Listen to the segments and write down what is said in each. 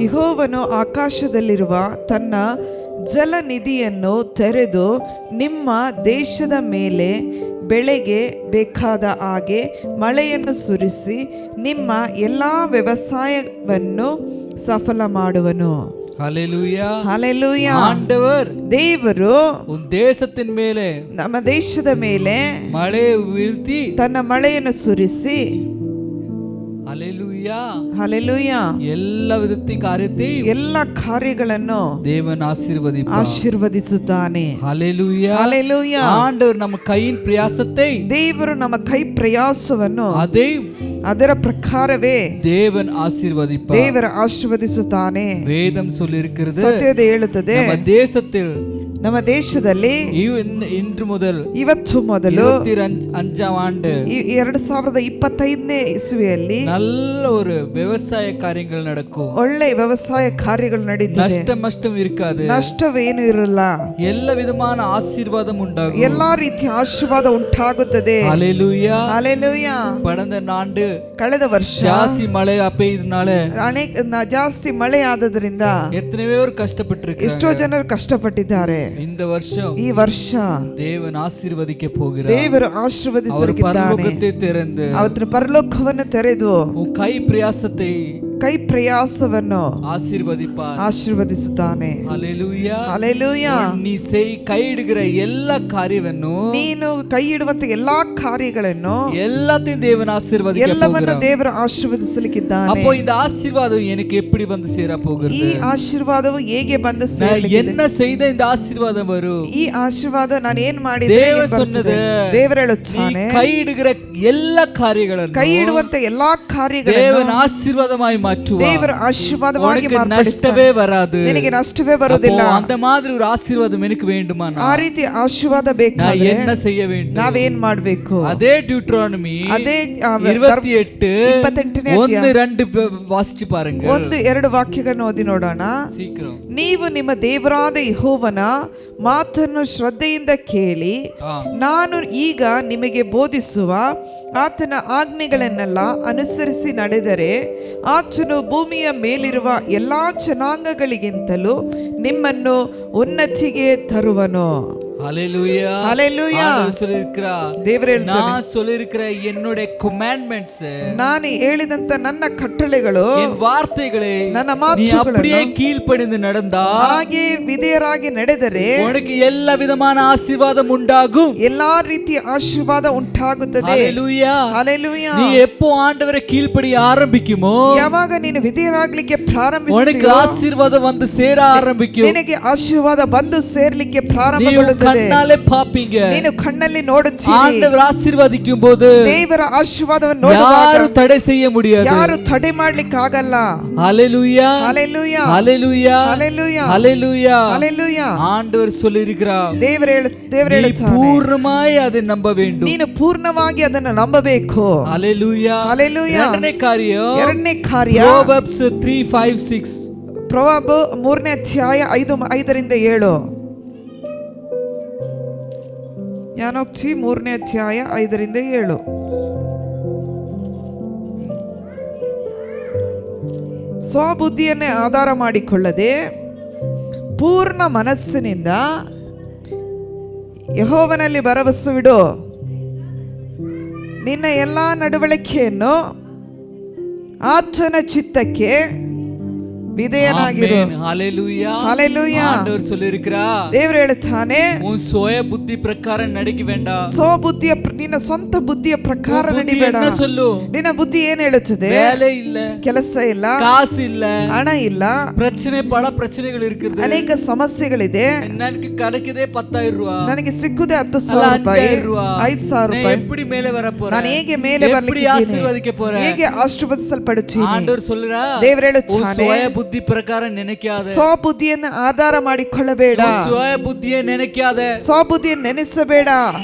ಯೆಹೋವನು ಆಕಾಶದಲ್ಲಿರುವ ತನ್ನ ಜಲನಿಧಿಯನ್ನು ತೆರೆದು ನಿಮ್ಮ ದೇಶದ ಮೇಲೆ ಬೆಳೆಗೆ ಬೇಕಾದ ಹಾಗೆ ಮಳೆಯನ್ನು ಸುರಿಸಿ ನಿಮ್ಮ ಎಲ್ಲ ವ್ಯವಸಾಯವನ್ನು ಸಫಲ ಮಾಡುವನು. ஹல்லேலூயா ஹல்லேலூயா. ஆண்டவர் ದೇವರು உன் தேசத்தின் மேலே ನಮ್ಮ ದೇಶದ ಮೇಲೆ மழை வீழ்த்தி ತನ್ನ ಮಳೆಯನ್ನು ಸುರಿಸಿ ஹல்லேலூயா ಹಲ್ಲೆಲೂಯಾ எல்லா விதத்தின் காரியத்தையும் ಎಲ್ಲ ಕಾರ್ಯಗಳನ್ನು தேவன் ಆಶೀರ್ವದಿಸುತ್ತಾನೆ. ஹல்லேலூயா ಹಲ್ಲೆಲೂಯಾ. ஆண்டவர் நம்ம கையின் பிரயாசத்தை ದೇವರು ನಮ್ಮ ಕೈ ಪ್ರಯಾಸವನ್ನು அதை ಅದರ ಪ್ರಕಾರವೇ தேவன் ஆசீர்வதிப்பார். ದೇವರು ಆಶೀರ್ವದಿಸುತ್ತಾನೆ. வேதம் சொல்லியிருக்கிறது ಸತ್ಯದ ಹೇಳುತ್ತದೆ, நம்ம தேசத்தில் ನಮ್ಮ ದೇಶದಲ್ಲಿ இன்று முதல் ಇವತ್ತು ಮೊದಲು 25ஆம் ஆண்டு 2025ನೇ ಇಸುವಿಯಲ್ಲಿ நல்ல ஒரு விவசாய காரியங்கள் நடக்கும். ಒಳ್ಳೆ ವ್ಯವಸಾಯ ಕಾರ್ಯಗಳು ನಡೀತದೆ. நஷ்டம் இருக்காது, ನಷ್ಟವೇನು ಇರಲ್ಲ. ಎಲ್ಲ ವಿಧமான ಆಶೀರ್ವಾದம் ಉಂಟಾகும். ಎಲ್ಲಾ ರೀತಿಯ ಆಶೀರ್ವಾದ ಉಂಟಾಗುತ್ತದೆ. ஹல்லேலூயா ಹಲ್ಲೆಲೂಯಾ. கடந்த ஆண்டு ಕಳೆದ ವರ್ಷ ಜಾಸ್ತಿ ಮಳೆ பெய்தனால ಜಾಸ್ತಿ ಮಳೆ ಆದದ್ರಿಂದ எத்தனை பேர் கஷ்டப்பட்டிருக்காங்க. ಎಷ್ಟೋ ಜನರು ಕಷ್ಟಪಟ್ಟಿದ್ದಾರೆ. இந்த வருஷம் ಈ ವರ್ಷ தேவன் ஆசீர்வதிக்க போகிறார். ದೇವರು ಆಶೀರ್ವದಿಸಲಿದ್ದಾನೆ. ಅವನ ಪರಲೋಕವನ್ನು ತೆರೆದು உன் கை பிரயாசத்தை ಕೈ ಪ್ರಯಾಸವನ್ನು ಆಶೀರ್ವದಿಸುತ್ತಾನೆ. Hallelujah hallelujah. ನೀ ಕೈ ಇಡುகிற எல்லா ಕಾರ್ಯವನ್ನು, ನೀನು ಕೈ ಇಡುವಂತ ಎಲ್ಲಾ ಕಾರ್ಯಗಳನ್ನು எல்லாத்தையும் தேவன் ஆசீர்வதிக்க போகிறார். ಎಲ್ಲವನ್ನೂ ದೇವರು ಆಶೀರ್ವದಿಸಲಿಕ್ಕಿದ್ದಾನೆ. அப்போ இந்த ஆசீர்வாதம் எனக்கு எப்படி வந்து சேர போகிறது? ಈ ಆಶೀರ್ವಾದವು ಹೇಗೆ ಬಂದು ಸೇರಲಿದೆ? என்ன செய்த இந்த ஆசீர்வாதம் வரும்? ಈ ಆಶೀರ್ವಾದ ನಾನು ಏನು ಮಾಡಿದ್ರೆ ದೇವರು சொன்னது, ದೇವರು ಹೇಳುತ್ತಾನೆ, ಕೈ ಇಡುகிற எல்லா ಕಾರ್ಯಗಳನ್ನು, ಕೈ ಇಡುವಂತ ಎಲ್ಲಾ ಕಾರ್ಯಗಳನ್ನು தேவன் ஆசீர்வாதமாய் மாற்றுவார். ದೇವರು ಆಶೀರ್ವಾದವಾಗಿ ನಷ್ಟವೇ ಬರದು, ನಿನಗೆ ನಷ್ಟವೇ ಬರುವುದಿಲ್ಲ. அந்த மாதிரி ஒரு ஆசீர்வாதம் எனக்கு வேண்டுமா? ಆ ರೀತಿ ಆಶೀರ್ವಾದ ಬೇಕಾದ್ರೆ என்ன செய்ய வேண்டும்? ನಾವೇನ್ ಮಾಡಬೇಕು? அதே டியூட்டரானமி ಅದೇ 28 1-2 ವಾಸಿಸಿ பாருங்க. 1-2 ವಾಕ್ಯಗಳನ್ನು ಓದಿ ನೋಡೋಣ. ಸೀಕ್ರಂ. ನೀವು ನಿಮ್ಮ ದೇವರಾದ ಯೆಹೋವನ ಮಾತನ್ನು ಶ್ರದ್ಧೆಯಿಂದ ಕೇಳಿ ನಾನು ಈಗ ನಿಮಗೆ ಬೋಧಿಸುವ ಆತನ ಆಜ್ಞೆಗಳನ್ನೆಲ್ಲ ಅನುಸರಿಸಿ ನಡೆದರೆ ಆತನು ಭೂಮಿಯ ಮೇಲಿರುವ ಎಲ್ಲಾ ಜನಾಂಗಗಳಿಗಿಂತಲೂ ನಿಮ್ಮನ್ನು ಉನ್ನತಿಗೆ ತರುವನು. ஹல்லேலூயா ஹல்லேலூயா. ದೇವರು ಹೇಳ್ತಾನೆ, நான் சொல்லிருக்கிற என்னுடைய commandments, ನಾನು ಹೇಳಿದಂತ ನನ್ನ ಕಟ್ಟಳೆಗಳು, என் வார்த்தைகளை ನನ್ನ நீ ಮಾತುಗಳನ್ನು அப்படியே கீழ்ப்படிந்து நடந்தா, ಹಾಗೆ ವಿಧೇಯರಾಗಿ ನಡೆದರೆ உனக்கு எல்லா விதமான ஆசீர்வாதம் உண்டாகும். ಎಲ್ಲಾ ರೀತಿಯ ಆಶೀರ್ವಾದ ಉಂಟಾಗುತ್ತದೆ. ஹல்லேலூயா. ಹಲ್ಲೇಲೂಯಾ. நீ எப்போ ஆண்டவரை கீழ்ப்படிய ஆரம்பிக்குமோ, ಯಾವಾಗ ನೀನು ವಿಧೇಯರಾಗಲಿಕ್ಕೆ உனக்கு ಪ್ರಾರಂಭಿಸುತ್ತೀಯೋ ஆசீர்வாதம் வந்து சேர ஆரம்பிக்கும். ನಿನಗೆ ಆಶೀರ್ವಾದ ಬಂದು ಸೇರ್ಲಿಕ್ಕೆ ಪ್ರಾರಂಭಗೊಳ್ಳುತ್ತದೆ. கண்ணாலே பாப்பீங்க, ನೀನು ಕಣ್ಣಲ್ಲಿ ನೋಡುತ್ತೀರಿ. ஆண்டவர் ஆசீர்வதிக்கும் போது ದೇವರ ಆಶೀರ್ವಾದವನ್ನು ನೋಡುವಾಗ யாரும் தடை செய்ய முடியாது. ಯಾರು ತಡೆ ಮಾಡ್ಲಿಕ್ಕೆ ಆಗಲ್ಲ. ஹல்லேலூயா ಹಲ್ಲೇಲೂಯಾ. ஹல்லேலூயா ಹಲ್ಲೇಲೂಯಾ. ஹல்லேலூயா. ಹಲ್ಲೇಲೂಯಾ. ஆண்டவர் சொல்லியிருக்கிறார், ದೇವರು நீ பூர்ணமாய் அதை நம்ப வேண்டும். ನೀನು ಪೂರ್ಣವಾಗಿ ಅದನ್ನು ನಂಬಬೇಕು. ஹல்லேலூயா. ಹಲ್ಲೇಲೂಯಾ. ಎರಡನೇ ಕಾರ್ಯ Proverbs 3:5-6. ಪ್ರವಾಬ 3ನೇ ಅಧ್ಯಾಯ 5-7. ಜ್ಞಾನೋಕ್ತಿ 3ನೇ ಅಧ್ಯಾಯ 5-7. ಸ್ವಬುದ್ಧಿಯನ್ನೇ ಆಧಾರ ಮಾಡಿಕೊಳ್ಳದೆ ಪೂರ್ಣ ಮನಸ್ಸಿನಿಂದ ಯೆಹೋವನಲ್ಲಿ ಭರವಸವಿಡು. ನಿನ್ನ ಎಲ್ಲಾ ನಡವಳಿಕೆಯನ್ನು ಆತನ ಚಿತ್ತಕ್ಕೆ ವಿಧೇಯನಾಗಿರು. ஹல்லேலூயா. ஹல்லேலூயா. ஆண்டவர் சொல்லியிருக்கிறார், ದೇವರು ಹೇಳುತ್ತಾನೆ, உன் சுய புத்தி பிரகாரம் நடக்க வேண்டாம். ಸ್ವಬುದ್ಧಿಯ ನಿನ್ನ ಸ್ವಂತ ಬುದ್ಧಿಯ ಪ್ರಕಾರ ನಡಿಬೇಡ. என்ன சொல்லு? ನಿನ್ನ ಬುದ್ಧಿ ಏನು ಹೇಳುತ್ತದೆ? வேலை இல்ல, ಕೆಲಸ ಇಲ್ಲ, காசு இல்ல, ಹಣ ಇಲ್ಲ, பல பிரச்சனைகள் இருக்குது, ಅನೇಕ ಸಮಸ್ಯೆಗಳಿದೆ. ನನಗೆ கிடைக்குதே 10,000 ரூபாய், ನನಗೆ ಸಿಕ್ಕುದೇ 10,000 ರೂಪಾಯಿ, 5,000 ರೂಪಾಯಿ. எப்படி மேலே வர போறேன்? ನಾನು ಹೇಗೆ ಮೇಲೆ எப்படி ஆசீர்வதிக்க போறேன்? ಹೇಗೆ ಆಶೀರ್ವದಿಸಲ್ಪಡುತ್ತೀನಿ? ஆண்டவர் சொல்றா, ದೇವರು ಹೇಳುತ್ತಾನೆ, புத்தி பிரகாரம் நினைக்காத, ಸ್ವಬುದ್ಧಿಯನ್ನು ಆಧಾರ ಮಾಡಿಕೊಳ್ಳಬೇಡ, சுய புத்தியை நினைக்காத, ಸ್ವಬುದ್ಧಿಯನ್ನು ನೆನೆಸಬೇಡ.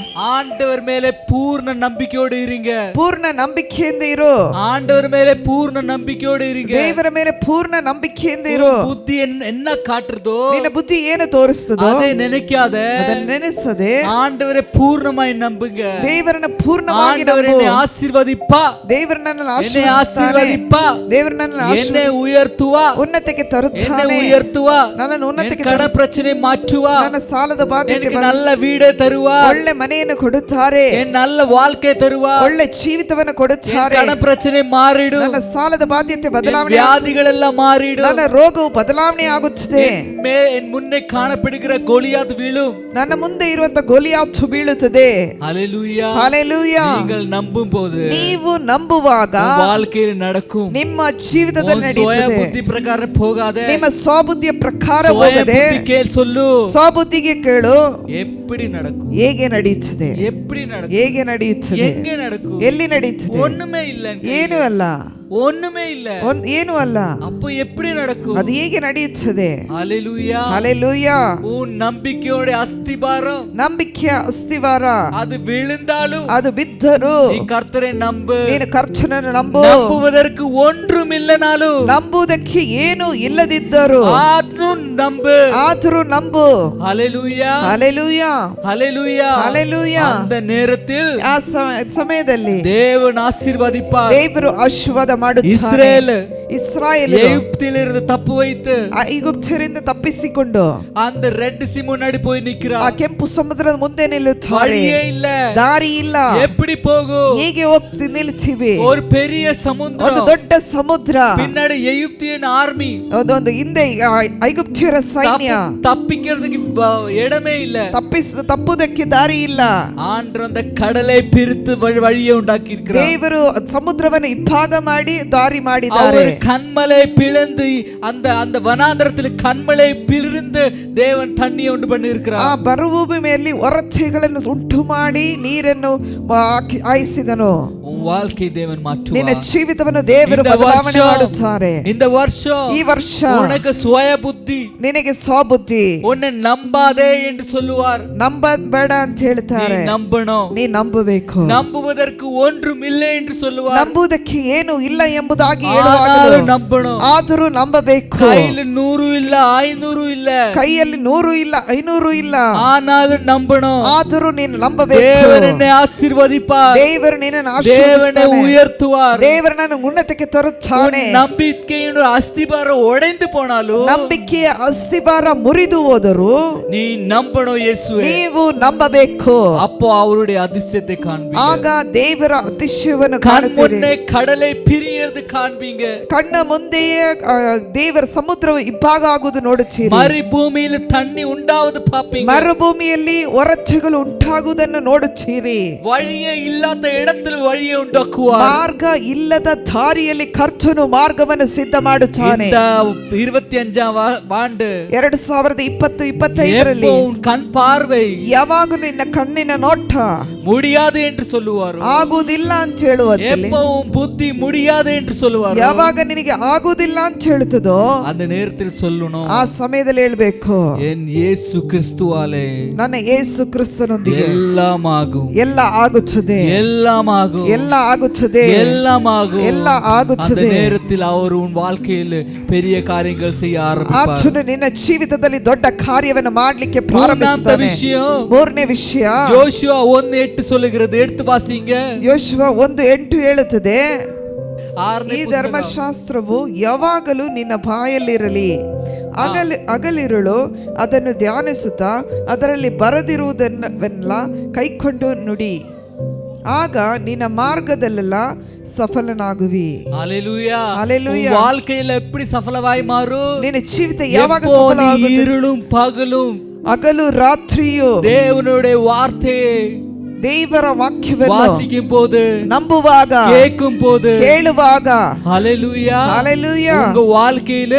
ஆண்டவர் மேலே பூர்ண நம்பிக்கையோடு இருங்க. ಪೂರ್ಣ ನಂಬಿಕೆಯಿಂದ ಇರು. ஆண்டவர் மேலே பூர்ண நம்பிக்கையோடு இருங்க. ದೇವರ ಮೇಲೆ ಪೂರ್ಣ ನಂಬಿಕೆಯಿಂದ ಇರು. புத்தி என்ன காட்டுறதோ, ನಿನ್ನ ಬುದ್ಧಿ ಏನು ತೋರಿಸ್ತದೋ அதை நினைக்காத, ಅದನ್ನು ನೆನೆಸದೆ ஆண்டவரை பூர்ணமாய் நம்புங்க. ದೇವರನ್ನ ಪೂರ್ಣವಾಗಿ ஆண்டவர் ನಂಬು. என்னை ஆசீர்வதிப்பா, ದೇವರು ನನ್ನನ್ನು என்னை ಆಶೀರ್ವದಿಸ್ತಾನೆ. ஆசீர்வதிப்பா, ದೇವರು ನನ್ನನ್ನು என்னை உயர்த்துவா, ಉನ್ನತಕ್ಕೆ என்னை ತರುತ್ತಾನೆ. உயர்த்துவா, ನನ್ನನ್ನು என் ಉನ್ನತಕ್ಕೆ கட பிரச்சனை மாற்றுவா, ನನ್ನ ಸಾಲದ ಬಾಧ್ಯತೆ எனக்கு நல்ல வீடை தருவா, ಒಳ್ಳೆ ಮನೆಯನ್ನು ಕೊಡುತ್ತಾರೆ, என் நல்ல வாழ்க்கை தருவா, ಒಳ್ಳೆ ಜೀವಿತವನ್ನು என் ಕೊಡುತ್ತಾರೆ. கட பிரச்சனை மாறிடும், ನನ್ನ ಸಾಲದ ಬಾಧ್ಯತೆ என் ಬದಲಾವಣೆ வியாதிகள் எல்லாம் மாறிடும், ನನ್ನ ರೋಗವು ಬದಲಾವಣೆ ಆಗುತ್ತದೆ. என் முன்னே காணப்படுகிற கோலியாத் வீழும். ನನ್ನ ಮುಂದೆ ಇರುವಂತ ಗೋಲಿಯಾತು ಬೀಳುತ್ತದೆ. ஹalleluya. ಹಲ್ಲೆಲೂಯಾ. நீங்கள் நம்பும் போது ನೀವು ನಂಬುವಾಗ வாழ்க்கையில் நடக்கும். ನಿಮ್ಮ ಜೀವಿತದಲ್ಲಿ உன் சுய ನಡೆಯುತ್ತದೆ. புத்தி பிரகாரம் போகாத, ನಿಮ್ಮ ಸ್ವಬುದ್ಧಿಯ ಪ್ರಕಾರ சுய ಹೋಗದೆ புத்தி கேள் சொல்லு, ಸ್ವಬುದ್ಧಿಗೆ ಕೇಳು எப்படி நடக்கும், ಹೇಗೆ ನಡೆಯುತ್ತದೆ, எப்படி நடக்கும், ಹೇಗೆ ನಡೆಯುತ್ತದೆ, எங்கே நடக்கும், ಎಲ್ಲಿ ನಡೆಯುತ್ತದೆ. ஒண்ணுமே இல்ல, ಏನು ಅಲ್ಲ, ஒண்ணுமே இல்ல, ಏನು ಅಲ್ಲ, அப்போ எப்படி நடக்கும்? ಅದು ಹೇಗೆ ನಡೆಯುತ್ತದೆ. ஹalleluya. ಹಲ್ಲೆಲೂಯಾ. உன் நம்பிக்கையோட அஸ்திபாரம் ನಂಬಿಕೆಯ ಅಸ್ತಿವಾರ அது விழுந்தாலும் ಅದು ಬಿದ್ದರು நீ கர்த்தரை நம்பு. ನೀನು ಕರ್ತನನ್ನು ನಂಬು. நம்புவதற்கு ஒன்றும் இல்லனாலும் ನಂಬುವುದಕ್ಕೆ ಏನು ಇಲ್ಲದಿದ್ದರು ஆத்னும் நம்பு. ಆದರೂ ನಂಬು. ஹalleluya. ಹಲ್ಲೆಲೂಯಾ. ஹalleluya. ಹಲ್ಲೆಲೂಯಾ. அந்த நேரத்தில் ಆ ಸಮಯದಲ್ಲಿ தேவன் ஆசீர்வதிப்பார். ದೇವರು ಆಶೀರ್ವಾದ ಮಾಡುತ್ತಾರೆ. இஸ்ரேல் ಇಸ್ರಾಯೇಲ್ எகிப்திலிருந்து தப்பு வைத்து ಐಗುಪ್ತ್ಯರಿಂದ ತಪ್ಪಿಸಿಕೊಂಡು அந்த ரெட் சி முன்னாடி போய் ಆ நிக்கிறார். ಕೆಂಪು ಸಮುದ್ರದ ಮುಂದೆ ನಿಲ್ಲುತ್ತಾರೆ. வழியே இல்ல, ದಾರಿ ಇಲ್ಲ, எப்படி போகும்? ಹೇಗೆ ಹೋಗ್ತಿ ನಿಲ್ತೀವಿ. ஒரு பெரிய ಒಂದು சமுத்திரம், ದೊಡ್ಡ ಸಮುದ್ರ, பின்னாடி எகிப்தியன் ஆர்மி, ಒಂದು ಹಿಂದೆ ಐಗುಪ್ತ್ಯರ ಸೈನ್ಯ, தப்பிக்கிறதுக்கு இடமே இல்ல, ತಪ್ಪುವುದಕ್ಕೆ ದಾರಿ ಇಲ್ಲ. ஆண்டவர் அந்த கடலை பிரித்து வழியை உண்டாக்கி இருக்கிறார். ದೇವರು ಸಮುದ್ರವನ್ನು ಇಬ್ಬಾಗ ಮಾಡಿ ದಾರಿ ಮಾಡಿದ್ದಾರೆ. அவர் கண்மலை பிளந்து அந்த அந்த வனாந்தரத்தில் கண்மலை பிளந்து தேவன் தண்ணியை ಉಂಟು பண்ணி இருக்கிறார். ಆ ಮರುಭೂಮಿಯಲ್ಲಿ ಒರತೆಗಳನ್ನು ಉಂಟು ಮಾಡಿ ನೀರನ್ನು ಹಾಯಿಸಿದನು. உன் வாழ்க்கை தேவன் மாற்றுவார். ನಿನ್ನ ಜೀವಿತವನ್ನು ದೇವರು ಬದಲಾವಣೆ ಮಾಡುತ್ತಾರೆ. இந்த வருஷம் ಈ ವರ್ಷ உனக்கு சுய புத்தி, ನಿನಗೆ ಸ್ವಬುದ್ಧಿ, உன்னை நம்பாதே என்று சொல்லுவார். ನಂಬಬೇಡ ಅಂತ ಹೇಳ್ತಾರೆ. நீ நம்பணும், ನೀ ನಂಬಬೇಕು. நம்புவதற்கு ஒன்றும் இல்லை என்று சொல்லுவார். ನಂಬುವುದಕ್ಕೆ ಏನು ಇಲ್ಲ ಎಂಬುದಾಗಿ ஆனாலும் ಹೇಳುವಾಗ நம்பணும். ಆದರೂ ನಂಬಬೇಕು. கையில் 100 இல்ல 500 இல்ல, ಕೈಯಲ್ಲಿ 100 ಇಲ್ಲ 500 ಇಲ್ಲ, ஆனாலும் நம்பணும். ಆದರೂ ನೀನು ನಂಬಬೇಕು. தேவன் என்னை ஆசீர்வதிப்பார், ದೇವರು ನಿನ್ನನ್ನು தேவனை ಆಶೀರ್ವದಿಸುತ್ತಾನೆ. உயர்த்துவார். ದೇವರು ನನ್ನ ಉನ್ನತಕ್ಕೆ ತರುತ್ತಾನೆ. நம்பிக்கையோட அஸ்திபாரம் உடைந்து போனாலும் ನಂಬಿಕೆಯ ಅಸ್ತಿವಾರ ಮುರಿದು ಹೋದರೂ நீ நம்பணும் இயேசுவே. ನೀವು ನಂಬಬೇಕು. அப்போ அவருடைய அதிசயத்தை காண்பீங்க. ಆಗ ದೇವರ ಅತಿಶಯವನ್ನು கண் ಕಾಣುತ್ತೀರಿ. முன்னே கடலை பிரியறது காண்பீங்க. ಕಣ್ಣ ಮುಂದೆಯೇ ದೇವರ ಸಮುದ್ರವು ಇಬ್ಬಾಗ ಆಗುವುದು ನೋಡುತ್ತೀರಿ. மறுபூமியில் தண்ணி உண்டாவது பாப்பீங்க. ಮರುಭೂಮಿಯಲ್ಲಿ ಒರಚೆಗಳು ಉಂಟಾಗುವುದನ್ನು ನೋಡುತ್ತೀರಿ. வழியே இல்லாத இடத்தில் வழியை உண்டாக்குவார். ಮಾರ್ಗ ಇಲ್ಲದ ದಾರಿಯಲ್ಲಿ ಕರ್ತನು ಮಾರ್ಗವನ್ನು ಸಿದ್ಧ ಮಾಡುತ್ತಾನೆ. இந்த 25ஆம் ஆண்டு 2020-25ರಲ್ಲಿ எப்போ உன் கண் பார்வை ಯಾವಾಗ ನಿನ್ನ ಕಣ್ಣಿನ ನೋಟ முடியாது என்று சொல்லுவார், ಆಗುವುದಿಲ್ಲ ಅಂತ ಹೇಳುವುದಿಲ್ಲ. எப்போ உன் புத்தி முடியாது என்று சொல்லுவார், ಯಾವಾಗ ನಿನಗೆ ಆಗುವುದಿಲ್ಲ ಅಂತ ಹೇಳುತ್ತದೋ அந்த நேரத்தில் சொல்லணும், ಆ ಸಮಯದಲ್ಲಿ ಹೇಳ್ಬೇಕು, என் இயேசு கிறிஸ்துவாலே ನನ್ನ ಯೇಸು ಕ್ರಿಸ್ತನೊಂದಿಗೆ எல்லாம் ஆகும், ಎಲ್ಲ ಆಗುತ್ತದೆ, எல்லாம் ஆகும், ಎಲ್ಲ ಆಗುತ್ತದೆ, எல்லாம் ஆகும். ಎಲ್ಲ அந்த ಆಗುತ್ತದೆ. நேரத்தில் அவர் உன் வாழ்க்கையில் பெரிய காரியங்கள் செய்ய ஆரம்பிப்பார். ಆತನು ನಿನ್ನ ಜೀವಿತದಲ್ಲಿ ದೊಡ್ಡ ಕಾರ್ಯವನ್ನು ಮಾಡಲಿಕ್ಕೆ மூணாவது ಪ್ರಾರಂಭಿಸುತ್ತಾನೆ. விஷயம், ಮೂರನೇ ವಿಷಯ, யோசுவா 1:8 சொல்லுகிறது, எடுத்து வாசிங்க. ಯೋಶುವ 1:8 ಹೇಳುತ್ತದೆ, ஆறನೇ ಈ ಪುಸ್ತಕ. ಧರ್ಮಶಾಸ್ತ್ರವು ಯಾವಾಗಲೂ ನಿನ್ನ ಬಾಯಲ್ಲಿರಲಿ, ಹಗಲಿರುಳು ಅದನ್ನು ಧ್ಯಾನಿಸುತ್ತಾ ಅದರಲ್ಲಿ ಬರೆದಿರುವುದನ್ನೆಲ್ಲ ಕೈಕೊಂಡು ನುಡಿ, ಆಗ ನಿನ್ನ ಮಾರ್ಗದಲ್ಲೆಲ್ಲ ಸಫಲನಾಗುವಿ. ஹalleluya. ஹalleluya. உன் வாழ்க்கையில எப்படி சஃலமாய் மாறும்? ನಿನ್ನ ಜೀವಿತ ಯಾವಾಗ எப்போ நீ ಸಫಲವಾಗುತ್ತದೆ? இருளும் பகலும் ಹಗಲು ರಾತ್ರಿಯು தேவனுடைய வார்த்தையை ದೇವರ ವಾಕ್ಯವನ್ನು வாசிக்கும் போது, ನಂಬುವಾಗ, கேட்கும் போது, ಕೇಳುವಾಗ, ஹalleluya, ಹಲ್ಲೆಲೂಯಾ, உங்க வாழ்க்கையில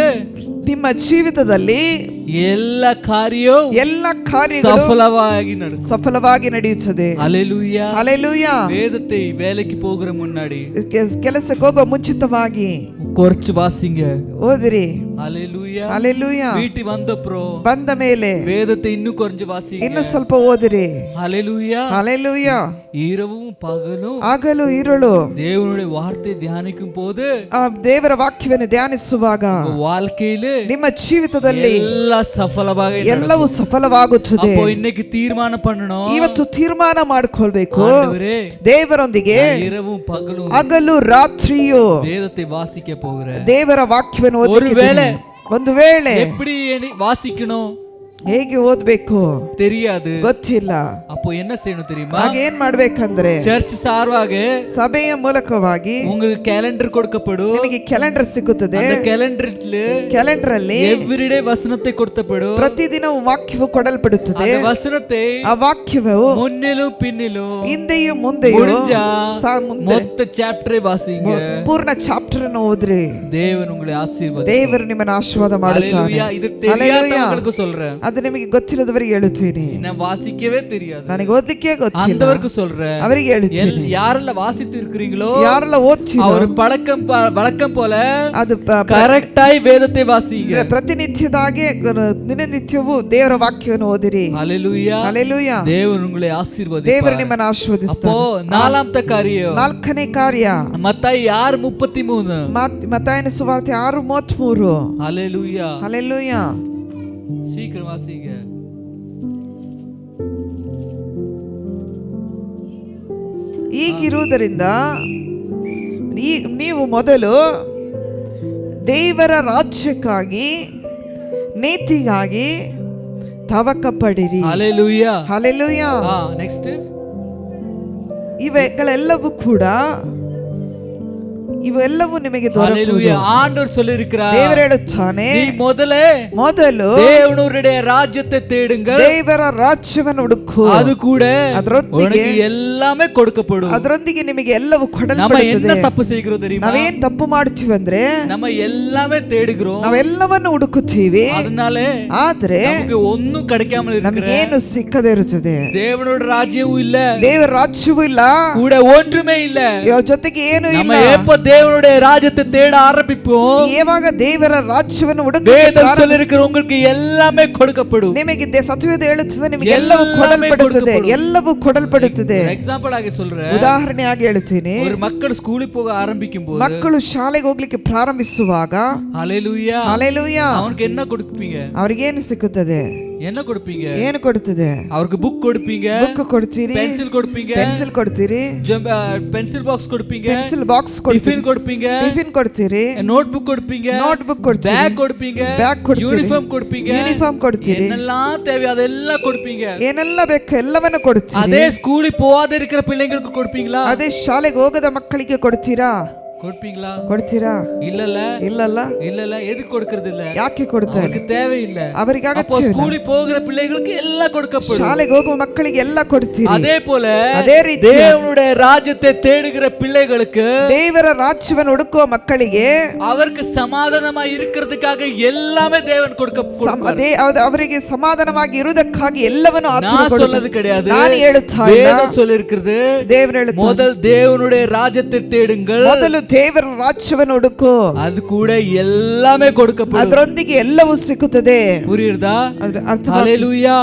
ನಿಮ್ಮ ಜೀವಿತದಲ್ಲಿ ಎಲ್ಲ ಕಾರ್ಯಗಳು ಸಫಲವಾಗಿ ನಡೆಯುತ್ತದೆ. ஹல்லேலூயா. ஹல்லேலூயா. வேதத்தை வேலைக்கு போகிற முன்னாடி ಕೆಲಸಕ್ಕೆ ಹೋಗೋ ಮುಂಚಿತವಾಗಿ குறைச்சு வாசிங்க. ಓದಿರಿ. ஹல்லேலூயா. ஹல்லேலூயா. வீட்டு ಬಂದ ಮೇಲೆ வேதத்தை இன்னும் குறைஞ்சு வாசிங்க. ಇನ್ನು ಸ್ವಲ್ಪ ಓದಿರಿ. ஹல்லேலூயா. ஹல்லேலூயா. இரவும் பகலும் ಹಗಲು ಇರುಳು தேவனுடைய வார்த்தை தியானிக்கும் போது ದೇವರ ವಾಕ್ಯವನ್ನು ಧ್ಯಾನಿಸುವಾಗ வாழ்க்கையில ನಿಮ್ಮ ಜೀವಿತದಲ್ಲಿ ಎಲ್ಲವೂ ಸಫಲವಾಗುತ್ತದೆ. அப்போ இன்னைக்கு தீர்மானம் பண்ணணும். ಇವತ್ತು ತೀರ್ಮಾನ ಮಾಡಿಕೊಳ್ಳಬೇಕು. ದೇವರೊಂದಿಗೆ இரவும் பகலும் ಹಗಲು ರಾತ್ರಿಯೂ வேதத்தை வாசிக்க போகிறேன். ದೇವರ ವಾಕ್ಯವನ್ನು ಓದಲಿದ್ದೇನೆ. ಒಂದು ವೇಳೆ எப்படி வாசிக்கணும், ಹೇಗೆ ಓದಬೇಕು தெரியாது, ಗೊತ್ತಿಲ್ಲ. அப்போ என்ன செய்யணும் தெரியுமா? ಹಾಗೆ ಏನ್ ಮಾಡ್ಬೇಕಂದ್ರೆ ಚರ್ಚ್ ಸಾರ್ವಾಗ ಸಭೆಯ ಮೂಲಕವಾಗಿ உங்களுக்கு ಕ್ಯಾಲೆಂಡರ್ ಕೊಡ್ಕಪಡು. ನಿಮಗೆ ಕ್ಯಾಲೆಂಡರ್ ಸಿಗುತ್ತದೆ. அந்த ಕ್ಯಾಲೆಂಡರ್ ಅಲ್ಲಿ ಎವ್ರಿಡೇ ವಚನத்தை ಕೊಡ್ತಪಡು. ಪ್ರತಿದಿನ ವಾಕ್ಯವು ಕೊಡಲ್ಪಡುತ್ತದೆ. அந்த ವಚನத்தை ಆ ವಾಕ್ಯವು ಮುನ್ನಿலும் ಪಿನ್ನಿலும் ಹಿಂದೆಯೂ ಮುಂದೆಯೂ ಮೊತ್ತ ಚಾಪ್ಟರ್ ವಾಸಿಂಗ. ಪೂರ್ಣ ಚಾಪ್ಟರ್ ಅನ್ನು ಓದ್ರಿ. ದೇವರು உங்களை ஆசீர்வதிப்பார். ದೇವರು ನಿಮ್ಮನ್ನು ಆಶೀರ್ವಾದ ಮಾಡುತ್ತಾನೆ. ಇದು தெரியாதவங்களுக்கு சொல்றேன். ಅದು ನಿಮಗೆ ಗೊತ್ತಿಲ್ಲದವರಿಗೆ ಹೇಳುತ್ತೀನಿ. ನಾನು ವಾಸಿಕவே தெரியாது, ನನಗೆ ಓದಲಿಕ್ಕೆ ಗೊತ್ತಿಲ್ಲ ಅಂದವರಿಗೆ சொல்றேன். ಅವರಿಗೆ ಹೇಳುತ್ತೀನಿ. ಯಾರೆಲ್ಲ ವಾಸಿத்து இருக்கிறீங்களோ, ಯಾರೆಲ್ಲ ಓದ್ತೀರೋ ಅವರು வழக்கம் போல ಅದು ಕರೆಕ್ಟಾಗಿ ವೇದத்தை ವಾಸಿங்க. ಪ್ರತಿನಿತ್ಯದಾಗಿ ದಿನನಿತ್ಯವೂ ದೇವರ ವಾಕ್ಯವನ್ನು ಓದಿರಿ. ஹல்லேலூயா. ஹல்லேலೂயா. ದೇವರು உங்களை ಆಶೀರ್ವದಿப்பார். ದೇವರು ನಿಮ್ಮನ್ನು ಆಶೀರ್ವದಿಸ್ತಾನೆ. அப்போ நாலாமത്തെ காரியம், ನಾಲ್ಕನೇ ಕಾರ್ಯ ಮತ್ತಾಯಿ 6:33. ಮತ್ತಾಯನ ಸುವಾರ್ತೆ 6:33. ஹல்லேலூயா. ஹல்லேலூயா. சீக்கிரம் வாசிங்க. ಈಗಿರುವುದರಿಂದ ನೀವು ಮೊದಲು ದೇವರ ರಾಜ್ಯಕ್ಕಾಗಿ ನೀತಿಗಾಗಿ ತವಕ ಪಡಿರಿ. ஹல்லேலூயா. ಹಲ್ಲೇಲೂಯಾ. ನೆಕ್ಸ್ಟ್ ಇವೆಲ್ಲವೂ ಕೂಡ ಇವೆಲ್ಲವೂ ನಿಮಗೆ ದೊರಕುವುದು. ஆண்டவர் சொல்லியிருக்கிறார். ದೇವರು ಹೇಳುತ್ತಾನೆ, நீ ಮೊದಲು தேவனுடைய ராஜ்யத்தை தேடுங்கள், ದೇವರ ರಾಜ್ಯವನ್ನು ಹುಡುಕು, ಅದು ಕೂಡ ಅದರೊಂದಿಗೆ ಎಲ್ಲமே கொடுக்கப்படும். ಅದರೊಂದಿಗೆ ನಿಮಗೆ ಎಲ್ಲವೂ நம்ம ಕೊಡಲ್ಪಡುತ್ತದೆ. என்ன தப்பு செய்கிறோம் தெரியுமா? ನಾವೇನ್ ತಪ್ಪು ಮಾಡ್ತೀವಿ ಅಂದ್ರೆ நம்ம எல்லாமே தேடுகிறோம், ನಾವೆಲ್ಲವನ್ನು ಹುಡುಕುತ್ತೀವಿ. அதனால ಆದ್ರೆ நமக்கு ஒண்ணும் கிடைக்காமல் இருக்கு. ನಮಗೇನು ಸಿಕ್ಕದೇ ಇರುತ್ತದೆ. தேவனோட ராஜ்யமும் இல்ல, ದೇವರ ರಾಜ್ಯವೂ ಇಲ್ಲ, கூட ஒன்றுமே இல்ல. ಜೊತೆಗೆ ಏನು ಇಲ್ಲ. நம்ம எப்ப தேவனுடைய ராஜ்யத்தை தேட ஆரம்பிப்போம், ಯಾವಾಗ ದೇವರ ರಾಜ್ಯವನ್ನು வேதம் சொல்லிருக்கிற உங்களுக்கு எல்லாமே கொடுக்கப்படும். ನಿಮಗೆ ಸತ್ಯವೇದ ಹೇಳುತ್ತದೆ, ನಿಮಗೆ ಎಲ್ಲವೂ ಕೊಡಲ್ಪಡುತ್ತದೆ. ಎಲ್ಲವೂ ಕೊಡಲ್ಪಡುತ್ತದೆ. ಎಕ್ಸಾಂಪಲ್ ಆಗಿ சொல்றேன், ಉದಾಹರಣೆಯಾಗಿ ಹೇಳ್ತೀನಿ. ஒரு மக்கள் ஸ்கூலுக்கு போக ஆரம்பிக்கும் போது, ಮಕ್ಕಳು ಶಾಲೆಗೆ ಹೋಗ್ಲಿಕ್ಕೆ ಪ್ರಾರಂಭಿಸುವಾಗ ஹல்லேலூயா ஹல்லேலೂಯಾ அவனுக்கு என்ன கொடுப்பீங்க? ಅವರಿಗೆ ಏನು ಸಿಕ್ಕುತ್ತದೆ? என்ன கொடுப்பீங்க? ಏನು ಕೊಡುತ್ತದೆ? அவருக்கு புக் கொடுப்பீங்க, ಬುಕ್ ಕೊಡ್ತೀರಿ, பென்சில் கொடுப்பீங்க, ಪೆನ್ಸಿಲ್ ಕೊಡ್ತೀರಿ, பென்சில் பாக்ஸ் கொடுப்பீங்க, ಪೆನ್ಸಿಲ್ ಬಾಕ್ಸ್ ಟಿಫಿನ್ கொடுப்பீங்க, ಟಿಫಿನ್ ಕೊಡ್ತೀರಿ, ನೋಟ್ ಬುಕ್ கொடுப்பீங்க, ನೋಟ್ ಬುಕ್ ಕೊಡ್ತೀರಿ, ಬ್ಯಾಗ್ கொடுப்பீங்க, ಬ್ಯಾಗ್ ಕೊಡ್ತೀರಿ, ಯೂನಿಫಾರ್ಮ್ கொடுப்பீங்க, ಯೂನಿಫಾರ್ಮ್ ಕೊಡ್ತೀರಿ, என்னெல்லாம் தேவை அதெல்லாம் கொடுப்பீங்க. ಏನೆಲ್ಲ ಬೇಕು ಎಲ್ಲವನ್ನು ಕೊಡ್ತೀರಿ. அதே ஸ்கூலுக்கு போகாத இருக்கிற பிள்ளைங்களுக்கு கொடுப்பீங்களா? ಅದೇ ಶಾಲೆಗೆ ಹೋಗದ ಮಕ್ಕಳಿಗೆ ಕೊಡ್ತೀರಾ? கொடுப்பீங்களா? ಕೊಡ್ತೀರಾ? இல்லல்ல இல்லல்ல எதுக்கு கொடுக்கிறது இல்ல? ಯಾಕೆ ಕೊಡ್ತಾರೆ? ಅವರಿಗೆ தேவை ಇಲ್ಲ. ಅವರಿಗೆ அப்போ ಅಗತ್ಯ ಇಲ್ಲ. ಸ್ಕೂಲಿಗೆ ಹೋಗற பிள்ளைகளுக்கு எல்லாம் கொடுக்கப்படும். ಶಾಲೆಗೆ ಹೋಗುವ ಮಕ್ಕಳಿಗೆ ಎಲ್ಲ ಕೊಡ್ತೀರಿ. அதே போல ಅದೇ ರೀತಿ தேவனுடைய ராஜ்யத்தை தேடுகிற பிள்ளைகளுக்கு, ದೇವರ ರಾಜ್ಯವನ್ನು ಹುಡುಕುವ ಮಕ್ಕಳಿಗೆ அவருக்கு சமாதானமா இருக்கிறதுக்காக எல்லாமே தேவன் கொடுக்க. ಅವರಿಗೆ ಸಮಾಧಾನವಾಗಿ ಇರುವುದಕ್ಕಾಗಿ ಎಲ್ಲವನ್ನು நான் சொல்லது கிடையாது, ನಾನು ಹೇಳುತ್ತಾ ಇಲ್ಲ. வேதம் சொல்லிருக்கிறது. ದೇವರು ಹೇಳುತ್ತಾರೆ, முதல் தேவனுடைய ராஜ்யத்தை தேடுங்கள், ಮೊದಲು ದೇವರ ರಾಜ್ಯವನ್ನು ಹುಡುಕು, ಅದು ಕೂಡ ಎಲ್ಲமே கொடுக்கப்படும். ಅದರೊಂದಿಗೆ ಎಲ್ಲವೂ ಸಿಕ್ಕುತ್ತದೆ. புரியுதா? ஹல்லேலூயா.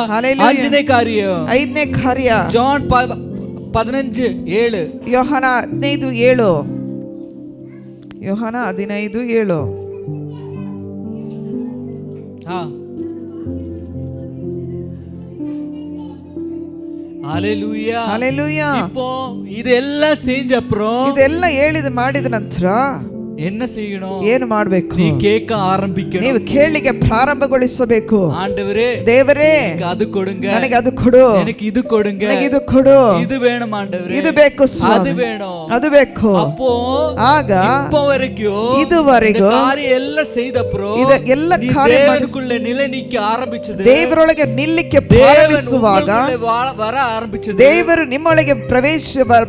அஞ்சನೇ ಕಾರ್ಯ, ಐದನೇ ಕಾರ್ಯ, ಜಾನ್ 15:7. ಯೋಹಾನ 15:7. ಯೋಹಾನ 15:7. ஹல்லேலூயா. ஹல்லேலூயா. இப்போ இதெல்லாம் செஞ்ச அப்புறம், ಇದೆಲ್ಲ ಮಾಡಿದ ನಂತರ என்ன செய்யணும்? ಏನು ಮಾಡಬೇಕು? நீ கேட்க ஆரம்பிக்கணும். ನೀವು ಕೇಳಿಗೆ ಪ್ರಾರಂಭಗೊಳಿಸಬೇಕು. ஆண்டவரே, ದೇವರೇ, அது கொடுங்க, ನನಗೆ ಅದು ಕೊಡು, எனக்கு இது கொடுங்க, ನನಗೆ ಇದು ಕೊಡು, இது வேணும் ஆண்டவரே, ಇದು ಬೇಕು ಸ್ವಾಮಿ, அது வேணும், ಅದು ಬೇಕು. அப்போ ಆಗ இப்போ வரைக்கும் ಇದುವರೆಗೂ காரியம் எல்லாம் செய்த அப்புறம் ಎಲ್ಲ ಕಾರ್ಯ தேவனுக்குள்ள நிலை நிக்க ஆரம்பிச்சது. ದೇವರೊಳಗೆ ನಿಲ್ಲಕ್ಕೆ ಪ್ರಾರಂಭಿಸುವಾಗ, வர ஆரம்பிச்சது. ದೇವರು ನಿಮ್ಮೊಳಗೆ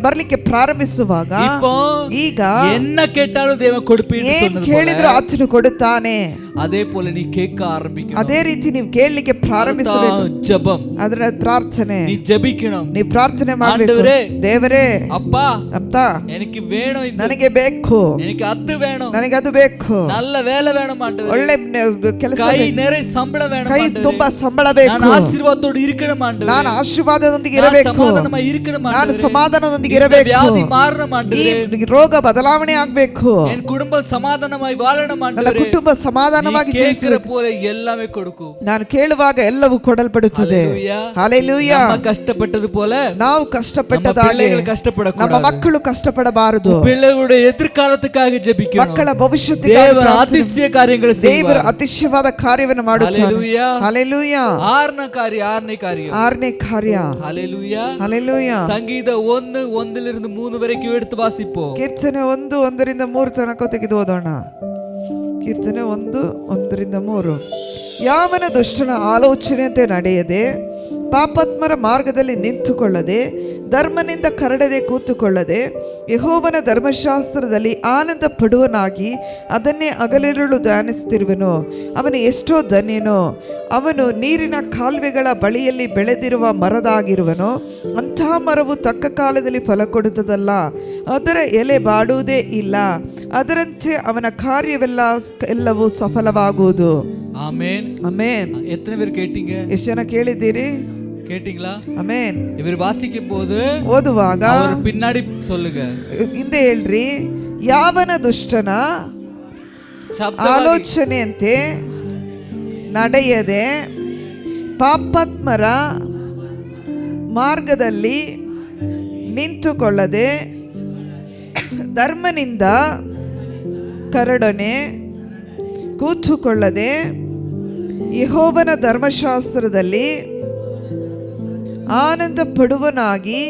ಬರಲಿಕ್ಕೆ ಪ್ರಾರಂಭಿಸುವಾಗ, இப்போ ಈಗ என்ன கேட்டாலும் தேவன் கொடுப்பீன்னு ಏನ್ சொன்னது ಕೇಳಿದ್ರು ಆತನು ಕೊಡುತ್ತಾನೆ. அதே போல நீ கேட்க ஆரம்பிக்கணும். ಅದೇ ರೀತಿ ನೀವು ಕೇಳಲಿಕ್ಕೆ ಪ್ರಾರಂಭಿಸಬೇಕು. ஜெபம், ಅದರ ಪ್ರಾರ್ಥನೆ நீ ஜெபிக்கணும். ನೀವು ಪ್ರಾರ್ಥನೆ ಮಾಡಬೇಕು. ஆண்டவரே, ದೇವರೇ, அப்பா, ಅಪ್ಪ, எனக்கு வேணும், இந்த ನನಗೆ ಬೇಕು, எனக்கு அது வேணும், ನನಗೆ ಅದು ಬೇಕು, நல்ல வேலை வேணும் ஆண்டவரே, ಒಳ್ಳೆ ಕೆಲಸ, கை நிறைய சம்பளம் வேணும் ಕೈ ஆண்டவரே, ತುಂಬಾ ಸಂಬಳ ಬೇಕು, நான் ஆசீர்வாதத்தோடு இருக்கணும் ஆண்டவரே, ನಾನು ಆಶೀರ್ವಾದದೊಂದಿಗೆ நான் ಇರಬೇಕು, ಸಮಾಧಾನമായി இருக்கணும் ನಾನು ஆண்டவரே, ಸಮಾಧಾನದೊಂದಿಗೆ இந்த ಇರಬೇಕು, வியாதி மாறணும் ஆண்டவரே, ಈ ರೋಗ ಬದಲಾವಣೆ ಆಗ್ಬೇಕು, என் குடும்பம் சமாதானமாய் வாழணும் ನನ್ನ ஆண்டவரே, ಕುಟುಂಬ ಸಮಾಧಾನವಾಗಿ நீ கேட்கிற ಜೀವಿಸಬೇಕು. போல எல்லாமே கொடுக்கும். ನಾನು ಕೇಳುವಾಗ ಎಲ್ಲವೂ ಕೊಡಲ್ಪಡುತ್ತದೆ. ஹalleluya. ಹalleluya. நம்ம கஷ்டப்பட்டது போல ನಾವು நம்ம ಕಷ್ಟಪಟ್ಟದಾಗೆ பிள்ளைகள் ನಮ್ಮ கஷ்டப்படக்கூடாது. ಮಕ್ಕಳು ಕಷ್ಟಪಡಬಾರದು. பிள்ளைகளுடைய எதிர்காலத்துக்காக ஜெபிக்கணும். ಮಕ್ಕಳ ಭವಿಷ್ಯಕ್ಕಾಗಿ தேவன் ಪ್ರಾರ್ಥನೆ. அதிசய காரியங்களை ದೇವರು செய்வார். ಅತಿಶಯವಾದ ಕಾರ್ಯವನ್ನು ಮಾಡುತ್ತಾನೆ. ஹalleluya. ಹalleluya. ஆறನೇ காரியம். ಆರನೇ ಕಾರ್ಯ. ஹalleluya. ಹalleluya. ಸಂಗೀತ 1:1 3 வரைக்கும் எடுத்து வாசிப்போம். ಕೀರ್ತನೆ 1:1-3 ತನಕ ತೆಗೆದು ಓದೋಣ. ಕೀರ್ತನೆ 1:1-3. ಯಾವನ ದುಷ್ಟನ ಆಲೋಚನೆಯಂತೆ ನಡೆಯದೆ, ಪಾಪಾತ್ಮರ ಮಾರ್ಗದಲ್ಲಿ ನಿಂತುಕೊಳ್ಳದೆ, ಧರ್ಮನಿಂದ ಕರಡದೆ ಕೂತುಕೊಳ್ಳದೆ, ಯೆಹೋವನ ಧರ್ಮಶಾಸ್ತ್ರದಲ್ಲಿ ಆನಂದ ಪಡುವನಾಗಿ ಅದನ್ನೇ ಹಗಲಿರುಳು ಧ್ಯಾನಿಸುತ್ತಿರುವನು, ಅವನು ಎಷ್ಟೋ ಧನ್ಯನು. ಅವನು ನೀರಿನ ಕಾಲುವೆಗಳ ಬಳಿಯಲ್ಲಿ ಬೆಳೆದಿರುವ ಮರದಾಗಿರುವನು. ಅಂತಹ ಮರವು ತಕ್ಕ ಕಾಲದಲ್ಲಿ ಫಲ ಕೊಡುತ್ತದಲ್ಲ, ಅದರ ಎಲೆ ಬಾಡುವುದೇ ಇಲ್ಲ, ಅದರಂತೆ ಅವನ ಕಾರ್ಯವೆಲ್ಲವೂ ಸಫಲವಾಗುವುದು. ஆமென். ಅಮೇನ್. எத்தனை பேர் கேட்டீங்க? ಎಷ್ಟು ಜನ ಕೇಳಿದ್ದೀರಿ? கேட்டீங்களா? ಅಮೇನ್. இவர் வாசிக்கும் போது ಓದುವಾಗ அவர் பின்னாடி சொல்லுங்க. ಹಿಂದೆ ಹೇಳ್ರಿ, ಯಾವನ ದುಷ್ಟನ ಆಲೋಚನೆಯಂತೆ ನಡೆಯದೆ, ಪಾಪಾತ್ಮರ ಮಾರ್ಗದಲ್ಲಿ ನಿಂತುಕೊಳ್ಳದೆ, ಧರ್ಮನಿಂದ ಕರಡನೆ ಕೂತುಕೊಳ್ಳದೆ, ಯೆಹೋವನ ಧರ್ಮಶಾಸ್ತ್ರದಲ್ಲಿ ಆನಂದ ಪಡುವನಾಗಿ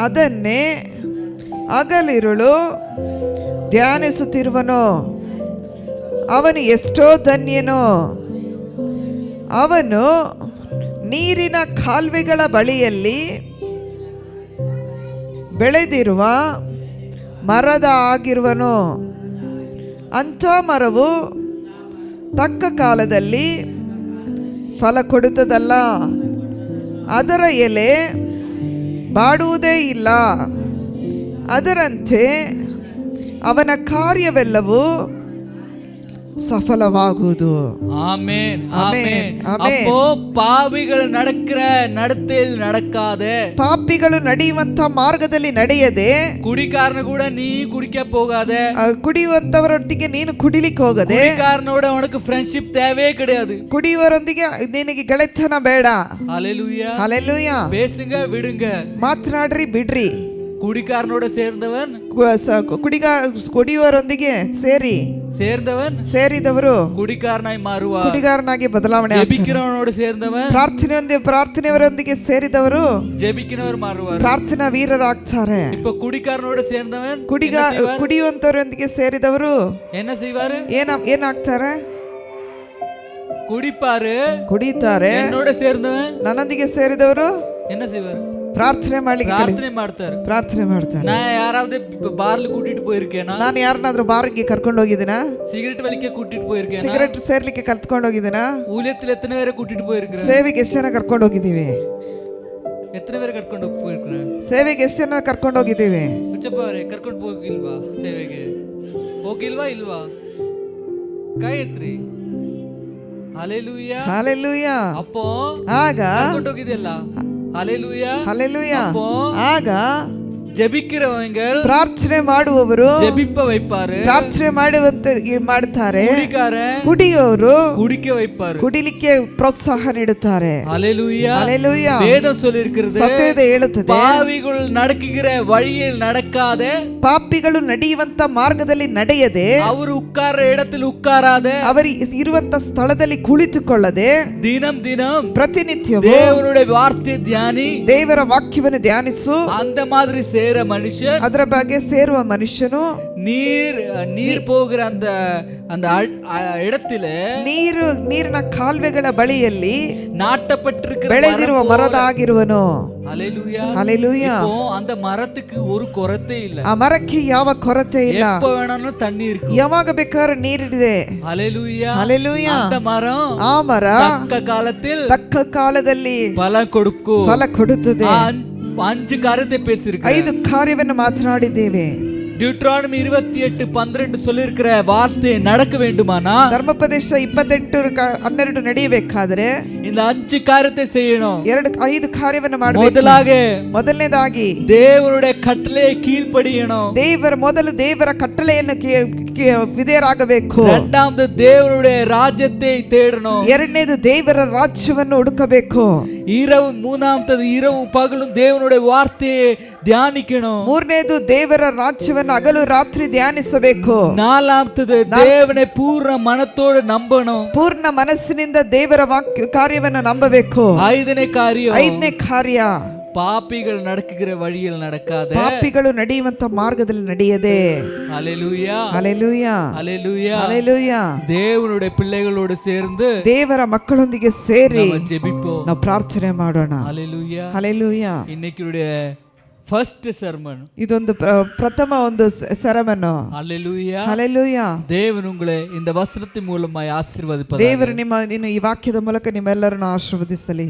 ಅದನ್ನೇ ಹಗಲಿರುಳು ಧ್ಯಾನಿಸುತ್ತಿರುವನು, ಅವನು ಎಷ್ಟೋ ಧನ್ಯನು. ಅವನು ನೀರಿನ ಕಾಲುವೆಗಳ ಬಳಿಯಲ್ಲಿ ಬೆಳೆದಿರುವ ಮರದ ಆಗಿರುವನು. ಅಂಥ ಮರವು ತಕ್ಕ ಕಾಲದಲ್ಲಿ ಫಲ ಕೊಡುತ್ತದಲ್ಲ, ಅದರ ಎಲೆ ಬಾಡುವುದೇ ಇಲ್ಲ, ಅದರಂತೆ ಅವನ ಕಾರ್ಯವೆಲ್ಲವೂ சஃபலவாகுது. ஆமென். ஆமென். ஆமென். அப்போ பாவிகள் நடக்கிற நடத்தையில் நடக்காதே, ಪಾಪಿಗಳು ನಡೆಯುವಂತ ಮಾರ್ಗದಲ್ಲಿ ನಡೆಯದೆ, குடிகாரன கூட நீ குடிக்க போகாதே, ಕುಡಿಯುವಂತವರೊಟ್ಟಿಗೆ ನೀನು ಕುಡಿಲಿಕ್ಕೆ ಹೋಗದೆ, குடிகாரனோட உனக்கு ಫ್ರೆಂಡ್ಶಿಪ್ தேவையே கிடையாது, ಕುಡಿಯುವವರೊಂದಿಗೆ ನಿನಗೆ ಗೆಳೆತನ ಬೇಡ. ஹalleluya. ಹalleluya. பேசுங்க விடுங்க, ಮಾತನಾಡ್ರಿ ಬಿಡ್ರಿ. குடிகாரனோட சேர்ந்தவன் ಕುಡಿಯುವವರೊಂದಿಗೆ ಸೇರಿದವರು குடிகாரனாய் மாறுவார், ಕುಡಿಗಾರನಾಗಿ ಬದಲಾವಣೆ ಆಗ್ತಾರೆ. ஜெபிக்கிறவனோடு சேர்ந்தவன் ಪ್ರಾರ್ಥನೆಯವರೊಂದಿಗೆ ಸೇರಿದವರು ஜெபிக்கிறவர் மாறுவார், ಪ್ರಾರ್ಥನಾ ವೀರರಾಗ್ತಾರೆ. இப்ப குடிகாரனோட சேர்ந்தவன் ಕುಡಿಯುವಂತವರೊಂದಿಗೆ ಸೇರಿದವರು என்ன செய்வாரு? ಏನಾಗ್ತಾರೆ? ಕುಡಿತಾರೆ. என்னோட சேர்ந்தவன் ನನ್ನೊಂದಿಗೆ ಸೇರಿದವರು என்ன செய்வாரு? ಪ್ರಾರ್ಥನೆ ಮಾಡ್ತಾರೆ. நான் யாராவது பார்ல கூட்டிட்டு போயிருக்கேனா? ನಾನು ಯಾರನ್ನಾದ್ರೂ ಬಾರ್ಗೆ ಕರ್ಕೊಂಡು ಹೋಗಿದ್ದೀನಾ? சிகரெட் வலிக்க கூட்டிட்டு போயிருக்கேனா? ಸಿಗರೆಟ್ ಸೇರ್ಲಿಕ್ಕೆ ಕಲ್ತ್ಕೊಂಡು ಹೋಗಿದ್ದೀನಾ? ஊழியத்துல எத்தனை பேரை கூட்டிட்டு போயிருக்கேன்? ಸೇವೆಗೆ ಎಷ್ಟು ಜನ ಕರ್ಕೊಂಡು ಹೋಗಿದ್ದೀವಿ? எத்தனை பேரை ಕರ್ಕೊಂಡು போயிருக்கேன்? ಸೇವೆಗೆ ಎಷ್ಟು ಜನ ಕರ್ಕೊಂಡು ಹೋಗಿದ್ದೀವಿ? ಉಚ್ಚಪ್ಪವರೇ ಕರ್ಕೊಂಡು ಹೋಗಿಲ್ವಾ? ಸೇವೆಗೆ ಹೋಗಿಲ್ವಾ? ಇಲ್ವಾ? ಕೈ ಎತ್ರಿ. ಹಲ್ಲೆಲೂಯಾ. ಹಲ್ಲೆಲೂಯಾ. ಅಪ್ಪೋ ಆಗ ಕರ್ಕೊಂಡು ಹೋಗಿದೆಯಲ್ಲ. ಹಲ್ಲೆಲೂಯಾ. ಹಲ್ಲೆಲೂಯಾ. ಆಗ ಜಪಿக்கிறவங்க ಪ್ರಾರ್ಥನೆ ಮಾಡುವವರು ಜಪಿಪ್ಪ வைப்பாரு, ಪ್ರಾರ್ಥನೆ ಮಾಡುತ್ತಾರೆ. ಕುಡಿಯೋರು ಕುಡಿக்க வைப்பாரு, ಕುಡಿಲಿಕ್ಕೆ ಪ್ರೋತ್ಸಾಹ ನೀಡುತ್ತಾರೆ. ஹalleluya. ஹalleluya. வேதம் சொல்லிருக்கிறது, ಸತ್ಯವೇದ ಹೇಳುತ್ತದೆ, ಪಾವಿಗಳು நடக்கிற வழியில் நடக்காதே, ಪಾಪಿಗಳು ನಡೆಯುವಂತ ಮಾರ್ಗದಲ್ಲಿ ನಡೆಯದೆ, ಅವರು ಉಕ್ಕಾರ இடத்தில் ಉಕ್ಕಾರಾದೆ, ಅವರು ಇರುವಂತ ಸ್ಥಳದಲ್ಲಿ ಕುಳಿತುಕೊಳ್ಳದೆ, ದಿನಂ ಪ್ರತಿನಿತ್ಯವೂ ದೇವರುடைய ವಾರ್ತೆ ಧ್ಯಾನಿ, ದೇವರ ವಾಕ್ಯವನ್ನು ಧ್ಯಾನಿಸು. அந்த மாதிரி சேர மனுஷன், ಅದರ ಬಗ್ಗೆ ಸೇರುವ ಮನುಷ್ಯನು நீர் போகிற அந்த அந்த இடத்துல ನೀರಿನ ಕಾಲುವೆಗಳ ಬಳಿಯಲ್ಲಿ நாட்டப்பட்டிருக்கிற ಬೆಳೆದಿರುವ ಮರದಾಗಿರುವನು. ஹalleluya. ಹalleluya. இப்போ அந்த மரத்துக்கு ஒரு ಕೊರತೆ ಇಲ್ಲ. ಆ ಮರಕ್ಕೆ ಯಾವ ಕೊರತೆ ಇಲ್ಲ. எப்ப வேணாலும் தண்ணி இருக்கு. ಯಾವಾಗ ಬೇಕಾದ್ರೂ ನೀರಿದೆ. ஹalleluya. ಹalleluya. அந்த மரம் ಆ ಮರ ತಕ್ಕ ಕಾಲದಲ್ಲಿ ಫಲ ಕೊಡುತ್ತದೆ. 5 ಕಾರ್ಯத்தை பேசியிருக்கிறேன். 5 ಕಾರ್ಯವನ್ನು ಮಾತನಾಡಿದ್ದೇವೆ. டியூட்ரானமி 28:12 சொல்லியிருக்கிற வார்த்தை நடக்க வேண்டுமானா, ಧರ್ಮೋಪದೇಶ 28:12 ನಡೆಯಬೇಕಾದ್ರೆ இந்த 5 ಕಾರ್ಯத்தை செய்யணும். 5 ಕಾರ್ಯವನ್ನು ಮಾಡಬೇಕು. ಮೊದಲನೇದಾಗಿ ದೇವರುடைய ಕಟ್ಟಳೆಗೆ ಕೀழ்ಪಡಿಯணும். ದೇವರ ಕಟ್ಟಳೆಯನ್ನು ವಿಧೇಯರಾಗಬೇಕು. இரண்டாவது தேவனுடைய ராஜ்யத்தை தேடணும். ಎರಡನೇದು ದೇವರ ರಾಜ್ಯವನ್ನು ಹುಡುಕಬೇಕು. மூணாவது இரவு பகலும் தேவனுடைய வார்த்தையை தியானிக்கணும். ಮೂರನೇದು ದೇವರ ರಾಜ್ಯವನ್ನು ಹಗಲು ರಾತ್ರಿ ಧ್ಯಾನಿಸಬೇಕು. ನಾಲ್ಕನೇದು ದೇವನೇ ಪೂರ್ಣ ಮನತೋடு ನಂಬணும். ಪೂರ್ಣ ಮನಸ್ಸಿನಿಂದ ದೇವರ ಕಾರ್ಯವನ್ನು ನಂಬಬೇಕು. ಐದನೇ ಕಾರ್ಯ ಪಾಪಿಗಳು ನಡೆಯುವ ವழியில் நடக்காத, ಪಾಪಿಗಳು ನಡೆಯುವಂತ ಮಾರ್ಗದಲ್ಲಿ ನಡೆಯದೆ. ஹalleluya. ஹalleluya. ஹalleluya. ஹalleluya. தேவனுடைய பிள்ளைகளோடு சேர்ந்து ದೇವರ ಮಕ್ಕಳೊಂದಿಗೆ ಸೇರಿ ಜೆபிப்போம். ನಾವು ಪ್ರಾರ್ಥನೆ ಮಾಡೋಣ. ஹalleluya. ஹalleluya. இன்னைக்குடைய ಫಸ್ಟ್ ಸರ್ಮನ್, ಇದೊಂದು ಪ್ರಥಮ ಒಂದು ಸೆರಮನ್. ஹalleluya. ஹalleluya. தேவன் உங்களை இந்த வசனத்தின் மூலமாய் ஆசீர்வதிப்பார். ದೇವರು ನಿಮ್ಮ ಈ ವಾಕ್ಯದ ಮೂಲಕ ನಿಮ್ಮೆಲ್ಲರನ್ನು ಆಶೀರ್ವದಿಸಲಿ.